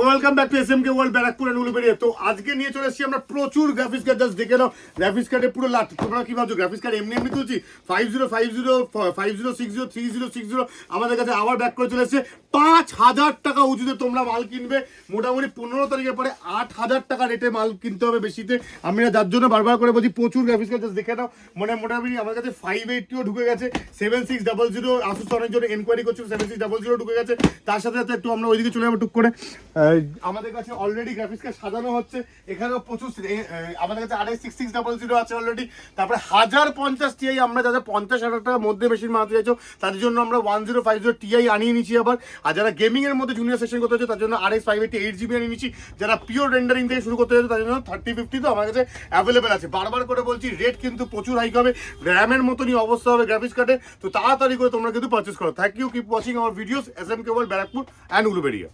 Welcome back to SMK world Barrackpore and Uluberia. তো আজকে নিয়ে চলে এসেছি আমরা প্রচুর গ্রাফিক্স কার্ড। জাস্ট দেখে নাও গ্রাফিক্স কার্ডে পুরো লাট। তোমরা কি ভাবছো গ্রাফিক্স কার্ড এমনি এমনি তুলছি? 5050 5060 3060 আমাদের কাছে আবার ব্যাক করে চলে এসেছে। 5000 টাকা উঁচুতে তোমরা মাল কিনবে। মোটামুটি 15 তারিখের পরে 8000 টাকা রেটে মাল কিনতে হবে বেশিতে। আমি যার জন্য বারবার করে বলছি প্রচুর গ্রাফিক্স কার্ড। জাস্ট দেখে নাও মোটামুটি আমার কাছে 580ও ঢুকে গেছে, 7600 আসুস অনেক জন এনকোয়ারি করছিল, 7600 ঢুকে গেছে। তার সাথে সাথে একটু আমরা ওইদিকে চলে যাবো টুক করে। আমাদের কাছে অলরেডি গ্রাফিক্স কার্ড সাজানো হচ্ছে। এখানেও প্রচুর আমাদের কাছে RX 6600 আছে অলরেডি। তারপরে 1050 Ti আমরা যারা 50,000 টাকার মধ্যে মেশিন মারতে চাইছো তাদের জন্য আমরা 1050 Ti আনিয়ে নিচ্ছি আবার। আর যারা গেমিং এর মধ্যে জুনিয়র সেকশন করতে চাইছো তার জন্য RX 580 8GB আনিয়ে নিচ্ছি। যারা পিওর রেন্ডারিং থেকে শুরু করতে চাইছো তার জন্য 3050 তো আমার কাছে অ্যাভেলেবেল আছে। বারবার করে বলছি রেট কিন্তু প্রচুর হাইক হবে, র্যামের মতনই অবস্থা হবে গ্রাফিক্স কার্ডে। তো তাড়াতাড়ি করে তোমরা কিন্তু পারচেস করো। Thank you, keep watching our videos. SMK world Barrackpore and Uluberia.